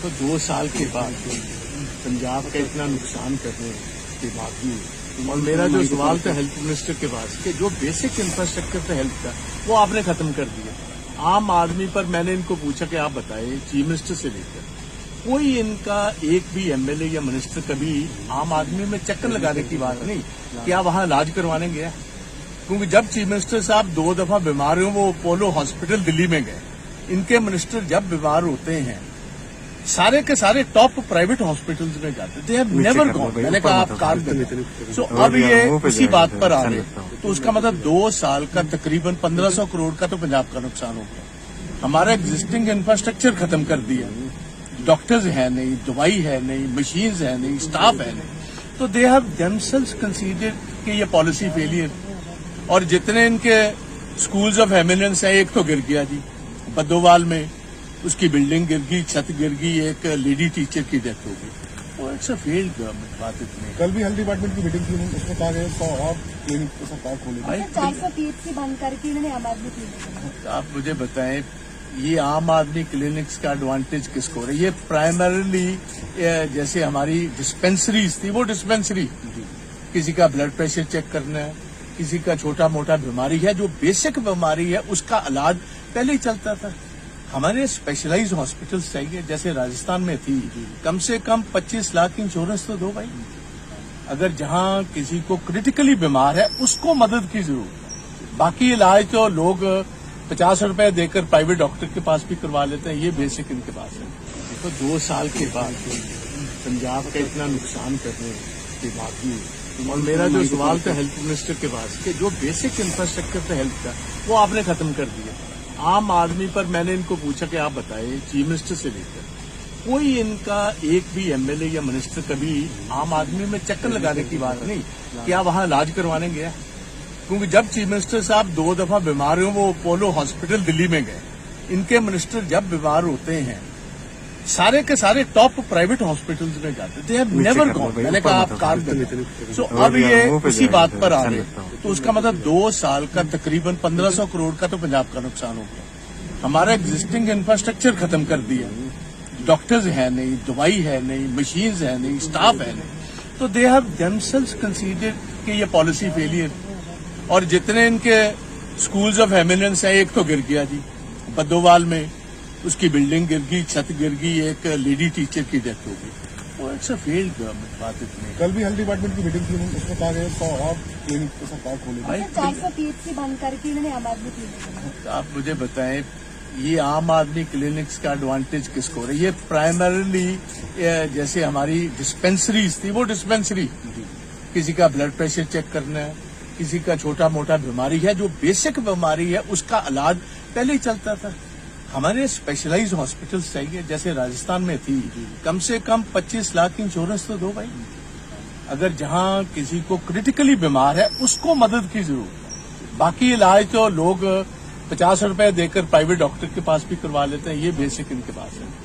देखो 2 साल के बाद पंजाब का इतना नुकसान करने के बावजूद, और मेरा जो सवाल था हेल्थ मिनिस्टर के पास कि जो बेसिक इंफ्रास्ट्रक्चर था हेल्थ का वो आपने खत्म कर दिया। आम आदमी पर मैंने इनको पूछा कि आप बताएं, चीफ मिनिस्टर से लेकर कोई इनका एक भी एमएलए या मिनिस्टर कभी आम आदमी में चक्कर लगाने की बात नहीं कि आप वहां इलाज करवाने गया। क्योंकि जब चीफ मिनिस्टर साहब 2 दफा बीमार हुए वो अपोलो हॉस्पिटल दिल्ली में गए। इनके मिनिस्टर जब बीमार होते हैं सारे के सारे टॉप प्राइवेट हॉस्पिटल्स में जाते थे, नेवर गॉन। मैंने कहा आप काम करें। सो अब ये उसी बात पर आ रहे, तो उसका मतलब 2 साल का तकरीबन 1500 करोड़ का तो पंजाब का नुकसान हो गया। हमारा एग्जिस्टिंग इंफ्रास्ट्रक्चर खत्म कर दिया, डॉक्टर्स है नहीं, दवाई है नहीं, मशीन्स है नहीं, स्टाफ है नहीं। तो दे हैव देमसेल्व्स कंसीडर्ड कि ये पॉलिसी फेलियर। और जितने इनके स्कूल्स ऑफ एमिनेंस है, एक तो गिर गया जी बद्दोवाल में, उसकी बिल्डिंग गिर गई, छत गिर गई, एक लेडी टीचर की डेथ हो गई। तो इट्स अ फेल्ड गवर्नमेंट। बात इतनी। कल भी हेल्थ डिपार्टमेंट की मीटिंग थी, उसमें कहा गया 100 और क्लिनिक सरकार खोलेगी। 400 पीएचसी बंद करके इन्होंने आम आदमी क्लिनिक। आप मुझे बताएं, ये आम आदमी क्लिनिक्स का एडवांटेज किसको हो रहा है? ये प्राइमरीली जैसे हमारी डिस्पेंसरीज थी, वो डिस्पेंसरी किसी का ब्लड प्रेशर चेक करना है, किसी का छोटा मोटा बीमारी है, जो बेसिक बीमारी है उसका इलाज पहले ही चलता था। हमारे स्पेशलाइज्ड हॉस्पिटल्स चाहिए, जैसे राजस्थान में थी, कम से कम 25 लाख इंश्योरेंस तो दो भाई। अगर जहां किसी को क्रिटिकली बीमार है उसको मदद की जरूरत है। बाकी इलाज तो लोग 50 रुपए देकर प्राइवेट डॉक्टर के पास भी करवा लेते हैं, ये बेसिक इनके पास है। देखो 2 साल के बाद पंजाब का इतना नुकसान करने के बावजूद, और मेरा जो सवाल था हेल्थ मिनिस्टर के पास कि जो बेसिक इंफ्रास्ट्रक्चर था हेल्थ का वो आपने खत्म कर दिया। आम आदमी पर मैंने इनको पूछा कि आप बताएं, चीफ मिनिस्टर से लेकर कोई इनका एक भी एमएलए या मिनिस्टर कभी आम आदमी में चक्कर लगाने की बात नहीं कि आप वहां इलाज करवाने गया। क्योंकि जब चीफ मिनिस्टर साहब 2 दफा बीमार हुए वो अपोलो हॉस्पिटल दिल्ली में गए। इनके मिनिस्टर जब बीमार होते हैं सारे के सारे टॉप प्राइवेट हॉस्पिटल्स में जाते थे, नेवर गॉन। मैंने कहा आप काम करें। सो अब ये उसी बात पर आ रहे, तो उसका मतलब 2 साल का तकरीबन 1500 करोड़ का तो पंजाब का नुकसान हो गया। हमारा एग्जिस्टिंग इंफ्रास्ट्रक्चर खत्म कर दिया, डॉक्टर्स है नहीं, दवाई है नहीं, मशीन्स है नहीं, स्टाफ है नहीं। तो दे हैव देमसेल्व्स कंसीडर्ड कि ये पॉलिसी फेलियर। और जितने इनके स्कूल्स ऑफ एमिनेंस है, एक तो गिर गया जी बद्दोवाल में, उसकी बिल्डिंग गिर गई, छत गिर गई, एक लेडी टीचर की डेथ हो गई। तो इट्स अ फेल्ड गवर्नमेंट। बात इतनी। कल भी हेल्थ डिपार्टमेंट की मीटिंग थी, उसमें कहा गया 100 और क्लिनिक सरकार खोलेगी। 400 पीएचसी बंद करके इन्होंने आम आदमी क्लिनिक। आप मुझे बताएं, ये आम आदमी क्लिनिक्स का एडवांटेज किसको हो रहा है? ये प्राइमरीली जैसे हमारी डिस्पेंसरीज थी, वो डिस्पेंसरी किसी का ब्लड प्रेशर चेक करना है, किसी का छोटा मोटा बीमारी है, जो बेसिक बीमारी है उसका इलाज पहले ही चलता था। हमारे स्पेशलाइज्ड हॉस्पिटल्स चाहिए, जैसे राजस्थान में थी, कम से कम 25 लाख इंश्योरेंस तो दो भाई। अगर जहां किसी को क्रिटिकली बीमार है उसको मदद की जरूरत है। बाकी इलाज तो लोग 50 रुपए देकर प्राइवेट डॉक्टर के पास भी करवा लेते हैं, ये बेसिक इनके पास है।